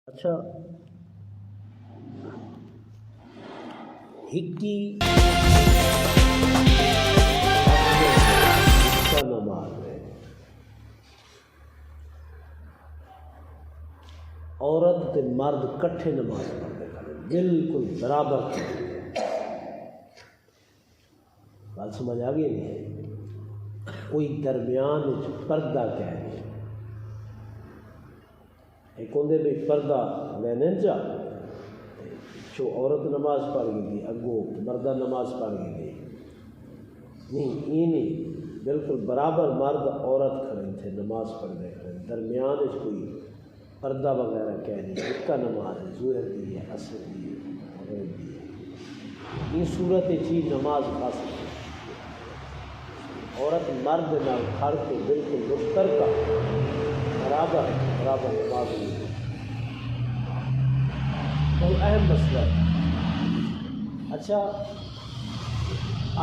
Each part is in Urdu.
اچھا ہکی حصہ نماز ہے۔ عورت تے مرد کٹھے نماز پڑھتے ہیں، بالکل برابر بات سمجھ آ گئی نہیں؟ کوئی درمیان پردہ کہہ نہیں، ایک ہوندے بھی پردہ لینے چا جو عورت نماز پڑھ گئی اگوں مردہ نماز پڑھ گئی نہیں، یہ نہیں، بالکل برابر مرد عورت کھڑے تھے نماز پڑھنے کھڑے، درمیان کوئی پردہ وغیرہ کہہ نہیں، ایک کا نماز ہے، ظہر دی ہے، عصر دی ہے، مغرب دی ہے۔ یہ صورت چیز نماز خاص عورت مرد نہ کھڑ کے بالکل مشترکہ برابر نماز ہوئی، بہت اہم مسئلہ ہے۔ اچھا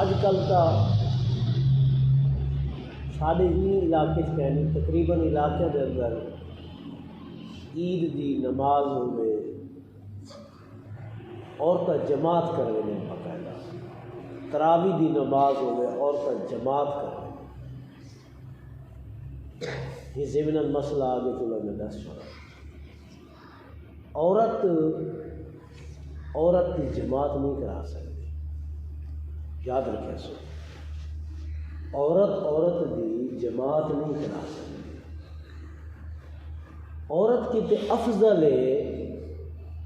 اج کل کا سارے ہی علاقے کہنے تقریباً علاقے کے اندر عید دی نماز ہوئے عورتیں جماعت کر رہے ہیں، باقاعدہ تراویح دی نماز ہوئے عورتیں جماعت کر رہے ہیں۔ یہ ضمن مسئلہ آگے چلو میں دس چھوڑا، عورت کی جماعت نہیں کرا سکتی، یاد رکھیں سو، عورت کی جماعت نہیں کرا سکتی۔ عورت کی تے افضل ہے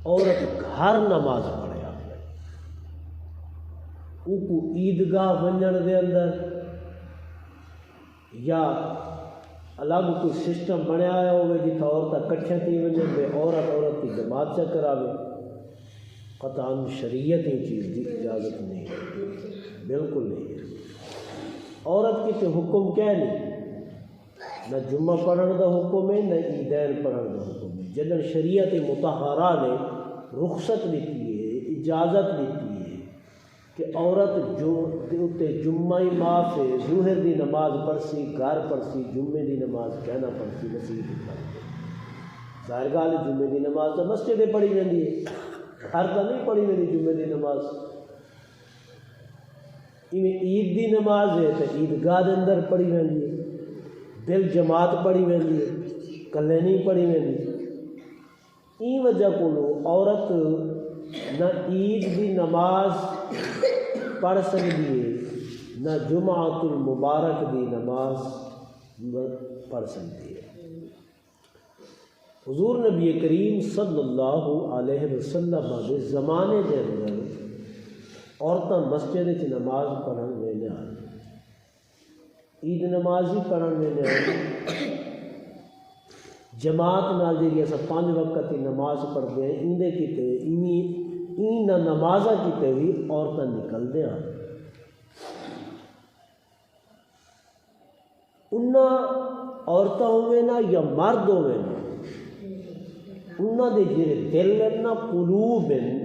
عورت گھر نماز پڑھے آپ نے، او کو عیدگاہ ونجن دے اندر یا الگ کوئی سسٹم بنیا ہوئے جتھا عورتیں کٹھے تھی ونجن دے عورت کی جماعت سے کراوے، قطعاً شریعت یہ چیز کی اجازت نہیں ہے، بالکل نہیں ہے۔ عورت کی تے حکم کیا نہیں، نہ جمعہ پڑھن دا حکم ہے نہ عیدین پڑھن دا حکم ہے۔ جدن شریعت مطہرہ نے رخصت دیتی ہے، اجازت دیتی ہے کہ عورت جو جمعہ معاف ہے، ظہر دی نماز پڑھسی گھر پڑھسی، جمعے دی نماز کہنا پڑھسی مسجد پڑھسی، ظاہر گال جمعے دی نماز تو مسجد پڑھی جاتی ہے، ہر تو نہیں پڑھی میری جمعے دی نماز۔ عید دی نماز ہے تو عیدگاہ دے اندر پڑھی جاتی ہے، بل جماعت پڑھی جاتی ہے، کلے نہیں پڑھی جاتی۔ این وجہ کو عورت نہ عید دی نماز پڑھ سکتی ہے نہ جمعۃ المبارک دی نماز پڑھ سکتی ہے۔ حضور نبی کریم صلی اللہ علیہ وسلم کے زمانے کے اندر عورتیں مسجد چ نماز پڑھن ویلے عید نماز ہی پڑھن ویلے جماعت نال جی اصل 5 وقت کی نماز پڑھتے ہیں، اندے کیتے این نمازاں کیتے بھی عورتیں نکلتے ہیں، انہاں عورتیں ہوئے نا یا مرد ہوئے نا، انہاں دے جڑے دل ہیں نا، قلوب ہیں،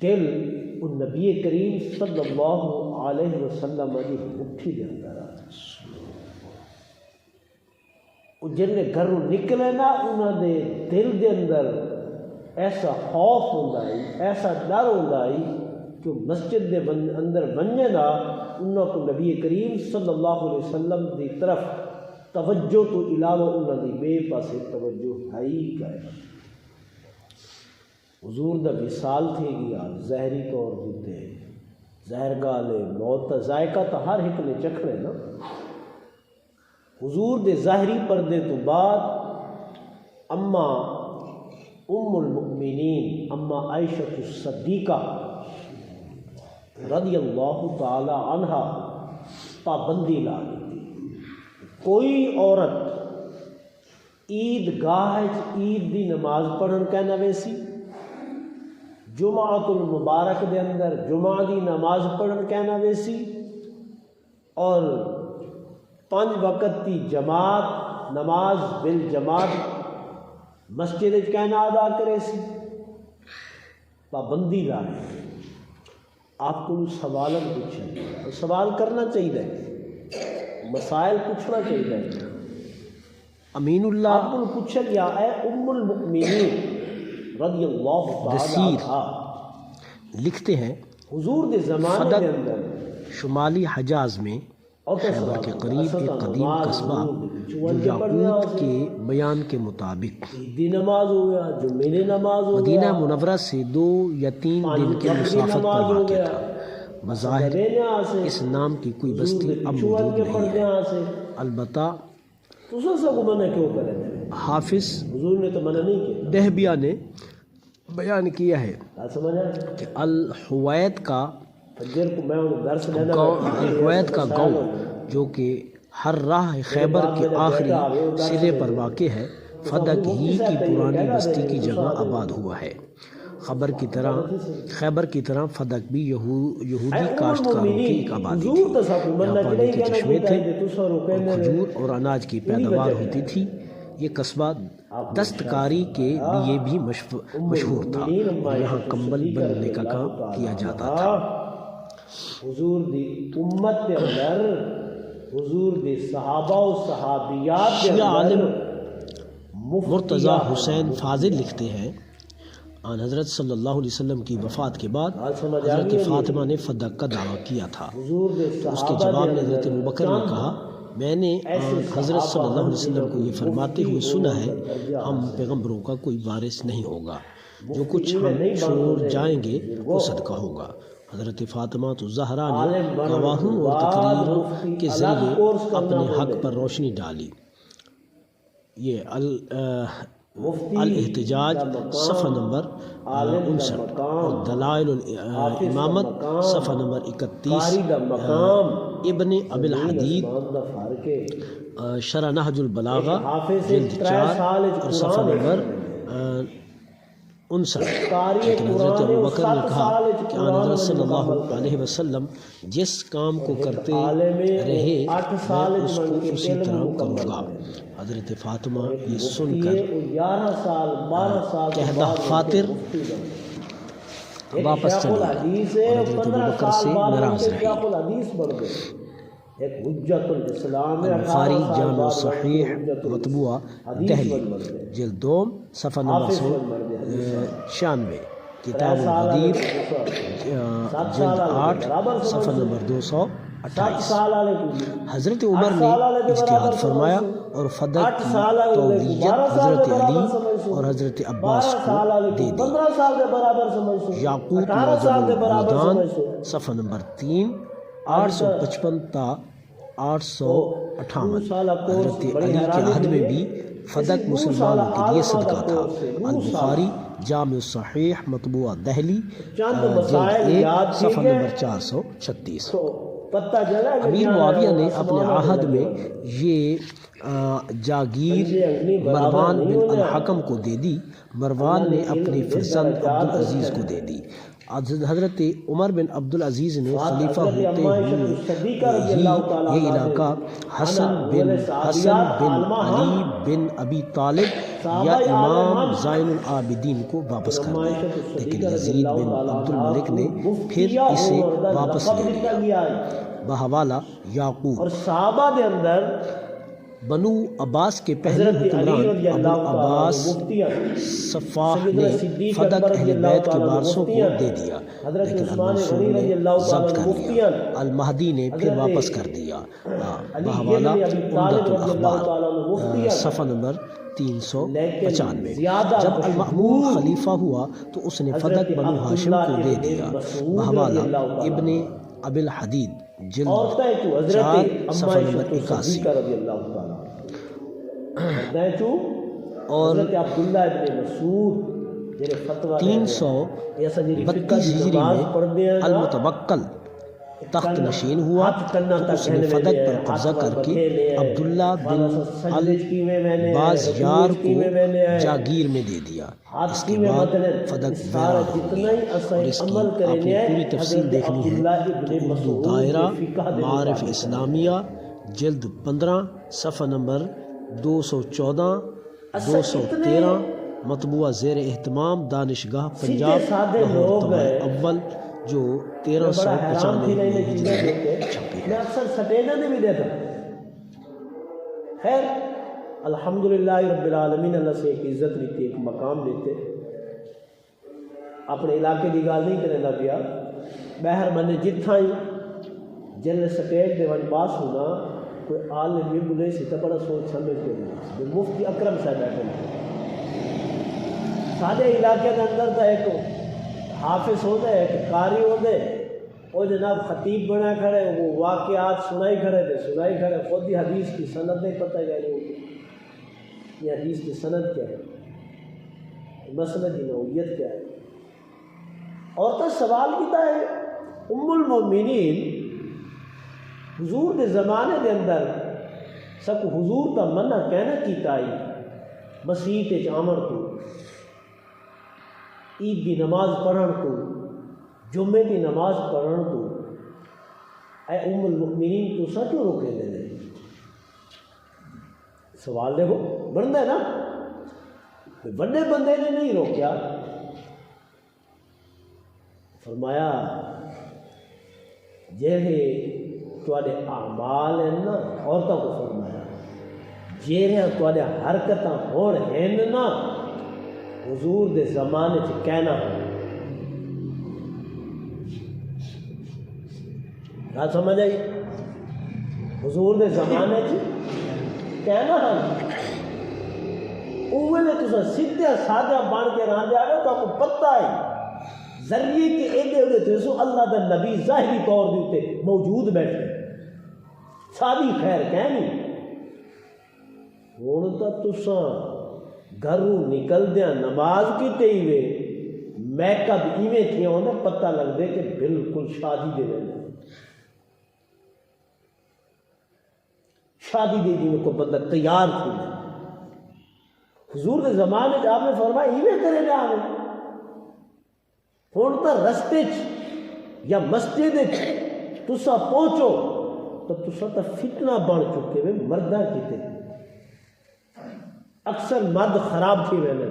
دل ان نبی کریم صلی اللہ علیہ وسلم کی مٹھی دے اندر آ جن گھروں نکلے نا، انہاں دے دل دے اندر ایسا خوف ہوندا ہے، ایسا ڈر ہوندا ہے کہ مسجد دے اندر بننے نا انہاں کو نبی کریم صلی اللہ علیہ وسلم دی طرف توجہ تو علاوہ انہاں دی بے پاسے توجہ ہے ہی کائے۔ حضور دا وصال تھے گیا ظاہری طور دیتے، ظاہر گالے موت تا ذائقہ تا ہر ایک نے چکھنے نا۔ حضور دے ظاہری پردے تو بعد اما ام المؤمنین اما عائشہ الصدیقہ رضی اللہ تعالی عنہا پابندی لا دی، کوئی عورت عید گاہ عید دی نماز پڑھن کہنا ویسی، جمعۃ المبارک دے اندر جمعہ دی نماز پڑھن کہنا ویسی، اور 5 وقت کی جماعت نماز بالجماعت مسجد کہنا ادا کرے سی، پابندی لا رہے۔ آپ کو سوال پوچھیں، سوال کرنا چاہیے، مسائل پوچھنا چاہیے۔ امین اللہ آپ کو پوچھا گیا اے ام المؤمنین رضی اللہ تعالی دسیر عنہا لکھتے ہیں حضور کے زمانے کے فدق اندر شمالی حجاز میں خیبر کے قریب ایک قدیم قصبہ جو یعقوب کے بیان کے مطابق عیدی نماز ہو گیا، جمعے کی نماز ہو گیا، مدینہ منورہ سے 2 یا 3 دن کے مسافت پر واقع تھا۔ بظاہر اس نام کی کوئی بستی اب موجود نہیں ہے، البتہ تو سب کو منع کیوں کرے تھے؟ حافظ حضور نے تو منع نہیں کیا۔ دہبیہ نے بیان کیا ہے بات سمجھا کہ الحویت کا فجر کو میں انہیں درس دینا الحویت کا گاؤں جو کہ ہر راہ خیبر کے آخری سرے پر واقع ہے، فدق ہی کی پرانی بستی کی جگہ آباد ہوا ہے۔ خیبر کی طرح فدق بھی یہودی کاشتکاروں کی ایک آبادی تھی۔ یہاں پانی کے چشمے تھے اور کھجور اور اناج کی پیداوار ہوتی تھی۔ یہ قصبہ دستکاری کے لیے بھی مشہور تھا اور یہاں کمبل بننے کا کام کیا جاتا تھا۔ حضور دی امت کے اندر، حضور دی صحابہ و صحابیات کے شیعہ عالم اندر مرتضی حسین فاضل لکھتے ہیں آن حضرت صلی اللہ علیہ وسلم کی وفات کے بعد حضرت فاطمہ نے فدق کا دعویٰ کیا تھا۔ اس کے جواب میں حضرت ابوبکر نے کہا میں نے حضرت صلی اللہ علیہ وسلم کو یہ فرماتے ہوئے سنا ہے ہم پیغمبروں کا کوئی وارث نہیں ہوگا، جو کچھ ہم چھوڑ جائیں گے وہ صدقہ ہوگا۔ حضرت فاطمہ الزہرا نے گواہوں اور تقریروں کے ذریعے اپنے حق پر روشنی ڈالی۔ یہ الاحتجاج صفحہ نمبر 59 اور دلائل الامامت صفحہ نمبر 31، ابن ابی الحدید شرح نہج البلاغہ جلد 4 اور صفحہ نمبر 59۔ لیکن حضرت ابوبکر نے کہا کہ آن حضرت صلی اللہ علیہ وسلم جس کام کو کرتے رہے میں اس کو اسی طرح کروں گا۔ حضرت فاطمہ یہ سن کر کہدہ خاطر واپس چلی اور حضرت ابوبکر سے ناراض رہی۔ البخاری جامع صحیح مطبوعہ دہلی جلد 2 صفحہ نمبر 196، کتاب الحدیث جلد 8 صفحہ نمبر 228۔ حضرت عمر نے اجتہاد فرمایا اور فدق کی تولیت حضرت علی اور حضرت عباس کو دے دی۔ یعقوب معجم البلدان صفحہ نمبر 3 855 تا 858۔ حضرت علی کے عہد میں بھی فدق مسلمانوں کے لیے صدقہ تھا۔ البخاری جامع صحیح مطبوعہ دہلی جلد 1 صفحہ نمبر 436۔ امیر معاویہ نے اپنے عہد میں یہ جاگیر مروان بن الحکم کو دے دی۔ مروان نے اپنے فرزند عبدالعزیز کو دے دی۔ حضرت عمر بن عبدالعزیز نے خلیفہ ہوتے ہوئے یہ علاقہ حسن بن علی بن ابی طالب یا امام زین العابدین کو واپس کر دیا، لیکن یزید بن عبد الملک نے پھر اسے واپس لے لیا۔ بحوالہ یعقوب اور صحابہ دے اندر بنو عباس کے پہلے حکمران ابو عباس صفاح نے فدق اہل بیت کے وارثوں کو دے دیا، لیکن المنصور نے ضبط کر لیا۔ المہدی نے پھر واپس کر دیا۔ بحوالہ عمدۃ الاخبار صفحہ نمبر 395۔ جب المأمون خلیفہ ہوا تو اس نے فدق بنو ہاشم کو دے دیا۔ بحوالہ ابن ابی الحدید جلد 4 صفحہ نمبر 81۔ اور 332 ہجری میں المتوکل تخت نشین ہوا تو اس نے فدق پر قبضہ کر کے عبداللہ بن البازیار کو جاگیر میں دے دیا۔ اس کے بعد فدق ویران ہو گئی اور اس کی آپ نے پوری تفصیل دیکھنی ہے تو اردو دائرہ معارف اسلامیہ جلد 15 صفحہ نمبر 214 213، مطبوعہ زیر اہتمام دانشگاہ پنجاب لاہور طبع اول جو 1395 ہجری میں چھپی ہے۔ میں اکثر سٹینا نے بھی دیکھا۔ خیر الحمدللہ رب العالمین اللہ سے ایک عزت لیتے، ایک مقام لیتے، اپنے علاقے کی گل نہیں کرنے لگیا، بہر بنے جتھاں ہی جل سٹیج دے ون پاس ہونا کوئی عالم بھی بلے سی تو بڑا سوچ سمجھ کے بولے مفتی اکرم صاحب بیٹھے سارے علاقے کے اندر تو ایک حافظ ہوتا ہے، ایک قاری ہوتا ہے، وہ جناب خطیب بنا کھڑے، وہ واقعات سنائی کھڑے تھے، سنائی کھڑے، خود ہی حدیث کی سند نہیں پتہ گیا یہ حدیث کی سند کیا ہے، مسند کی نوعیت کیا ہے۔ اور تو سوال کیتا ہے ام المؤمنین حضور دے زمانے دے اندر سب حضور کا منع کہنا کیتا آئی مسیح تے آمن تو، عید کی نماز پڑھن تو، جمعے کی نماز پڑھن تو، اے ام المؤمنین تو سا کیوں روکے دے دے؟ سوال دیکھو بنتا ہے نا، بڑے بندے نے نہیں روکیا، فرمایا جہے تواڈے اعمال ہیں نا، عورتوں کو فرمایا جہے تواڈے حرکتاں ہون ہیں نا حضور دے زمانے چ کہنا کیا سمجھ آئی؟ حضور دے زمانے چ کہنا اوے تو سیدھا سادہ بن کے رہندے آئے تو آپ کو پتہ ہے ذریعے کے ایڈے ایڈے تھے سو اللہ دا نبی ظاہری طور دے تے موجود بیٹھے ساری خیر کہنی ہوں تو تساں گھروں نکلدیاں نماز کیتے ہی وے میک اپ ایویں تھیا ہونا پتہ لگ دے کہ بالکل شادی دے رہے شادی دے جی میں کوئی بندہ تیار تھی حضور کے زمانے آپ نے فرمایا ایویں کرے جا رہے ہوں تو رستے یا مسجد تسا پہنچو تو تسا تو فتنہ بن چکے وے مردہ کیتے اکثر مرد خراب تھی ویلے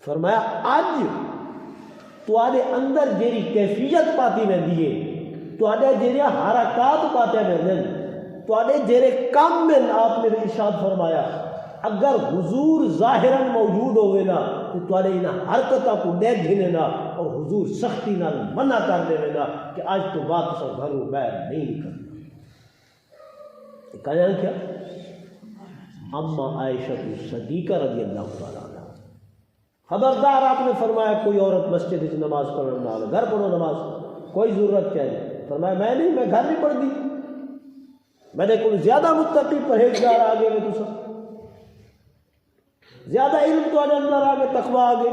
فرمایا آج تواڈے اندر جیری کیفیت پاتی ویندی ہے تواڈے جیرے حرکات پاتے ویندن تواڈے جیرے کام میں آپ نے ارشاد فرمایا اگر حضور ظاہراً موجود ہوئے نا تو تواڈے انہاں حرکتاں کو دیکھ گھنے نا اور حضور سختی نال منع کر دے نا کہ آج تو بات سب گھروں باہر نہیں نکلنا کہا کیا اما عائشہ صدیقہ رضی اللہ تعالیٰ عنہ خبردار آپ نے فرمایا کوئی عورت مسجد میں نماز پڑھنا نہ گھر پڑھو نماز کوئی ضرورت کیا ہے فرمایا میں گھر نہیں پڑھتی میں نے کوئی زیادہ متقی پرہیزگار آگے میں تو سب زیادہ علم تو اندر آگے تقوی آگے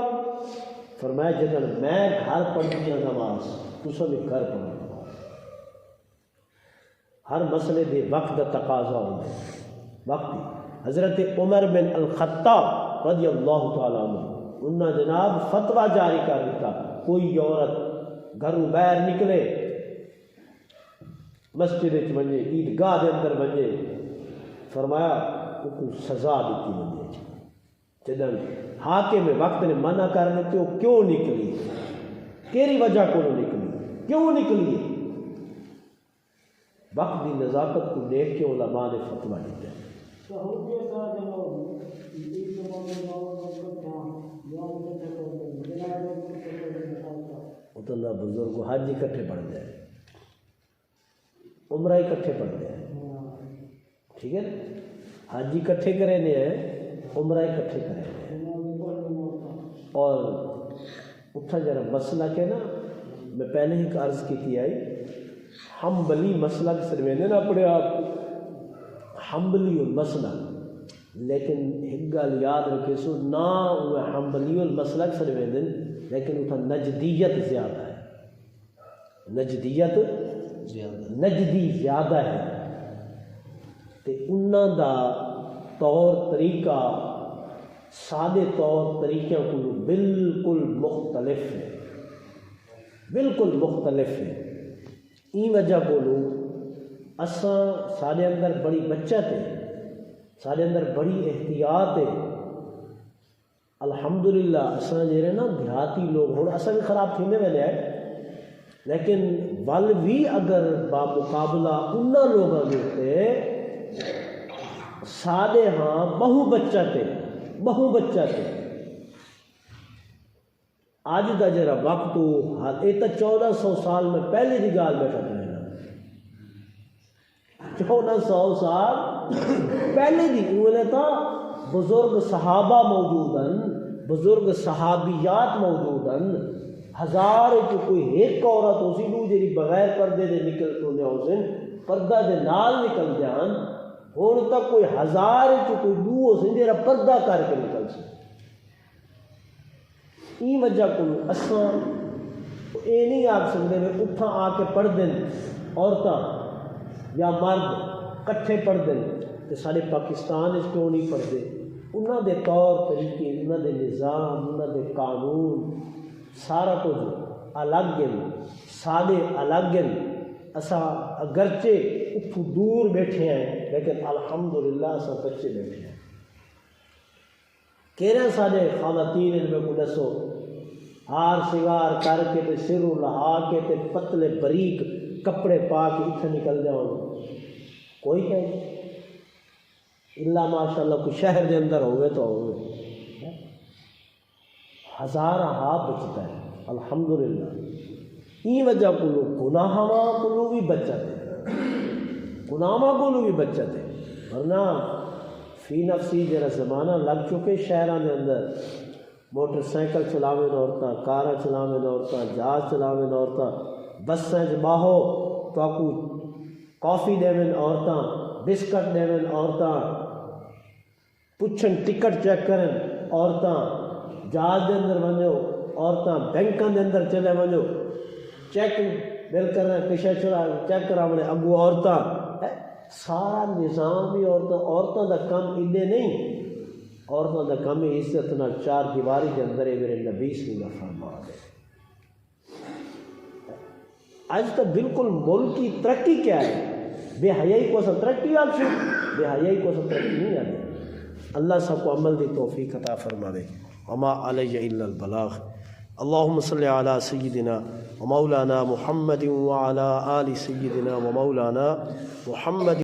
فرمایا جدن میں گھر پڑھتی ہوں نماز تو سب گھر پڑھو نماز ہر مسئلے دے وقت دا تقاضا ہوتا ہے وقت حضرت عمر بن الخطاب رضی اللہ تعالیٰ عنہ انہاں جناب فتویٰ جاری کر دیتا کوئی عورت گھروں باہر نکلے مسجد ونجے عیدگاہ دے اندر ونجے فرمایا کو سزا دیتی ونجے جدن حاکم وقت نے منع کرنے تو کیوں نکلی کیری وجہ کو نکلی کیوں نکلی وقت کی نزاکت کو دیکھ کے علماء نے فتویٰ دیتے ہیں اتنا بزرگ حج اکٹھے پڑھ جائے عمرہ اکٹھے پڑھ جائے ٹھیک ہے حج اکٹھے کرے ہیں عمرہ اکٹھے کرے اور اتنا ذرا مسئلہ کے نا میں پہلے ہی عرض کی تھی آئی حنبلی مسئلہ سروینے نہ پڑے آپ حنبلی المسئلہ لیکن ایک گل یاد رکھے سو نہ وہ حنبلی المسئلہ سروینے لیکن اتنا نجدیت زیادہ ہے نجدیت نجدی زیادہ ہے تے انہاں دا طور طریقہ سادے طور طریقے کو بالکل مختلف ہے بالکل مختلف ہے این وجہ کو اساں سارے اندر بڑی بچت ہے سارے اندر بڑی احتیاط ہے الحمدللہ اساں جڑے نا دیہاتی لوگ ہوں اساں بھی خراب تھیندے ویلے ہے لیکن ول بھی اگر بامقابلہ انہاں لوگاں دے تے سادے ہاں بہو بچہ تے اج دا جڑا وقت یہ تو 1400 سال میں پہلے دی گال بیٹھا رہنا 1400 سال پہلے دی انہیں تو بزرگ صحابہ موجود ہیں بزرگ صحابیات موجود ہیں ہزار کوئی ایک عورت ہو سی دو جی بغیر پردے دے نکل کے ہو سن پردہ دے نال نکل جان ہوں تک کوئی ہزار کوئی دو ہو سن جا پردہ کر کے نکل سن این وجہ کو اساں یہ نہیں آکھ سکتے میں اٹھاں آ کے پڑھ دیں عورتیں یا مرد کٹھے پڑھ دیں تو سارے پاکستان اس کیوں نہیں پڑھتے انہوں دے طور طریقے انہوں دے نظام انہوں دے قانون سارا کچھ الگ ہیں سادے الگ ہیں اساں اگرچہ اتھو دور بیٹھے ہیں لیکن الحمدللہ اساں کچے بیٹھے ہیں کہنا سارے خواتین ان میں کو دسو ہار سنگار کر کے تے سر لہا کے تے پتلے بریک کپڑے پا کے اتنے نکل جاؤ کوئی کہے اللہ ماشاءاللہ کوئی شہر دے اندر ہوئے تو ہوئے ہزار ہاں بچتا ہے الحمدللہ ای وجہ کو گناہاں کو بھی بچت ہے گناہاں کو بھی بچت ہے ورنہ فی نفسی جرا زمانہ لگ چکے شہروں کے اندر موٹر سائیکل چلاویں عورتیں کار چلاویں عورتیں جہاز چلاویں عورتیں بسیں باہو تو آکو کافی دیویں عورتیں بسکٹ دیویں عورتیں پوچھن ٹکٹ چیک کریں عورتیں جہاز دے اندر ونجو عورتیں بینکاں دے اندر چلے ونجو چیک بل کرنا پیشہ چلا چیک کراونے اگو عورتیں سارا نظام بھی عورتوں کا کام اِلے نہیں عورتوں کا کام عزت نہ چار دیواری کے اندر میرے نبی صلی اللہ علیہ وسلم فرما ہے آج تک بالکل ملک کی ترقی کیا ہے بے حیائی کو سب ترقی آپ سے بے حیائی کو سب ترقی نہیں آتی اللہ سب کو عمل دی توفیق عطا فرماوے وما علیہ الا البلاغ اللہم صلی علی سیدنا ومولانا محمد وعلی آل سیدنا ومولانا محمد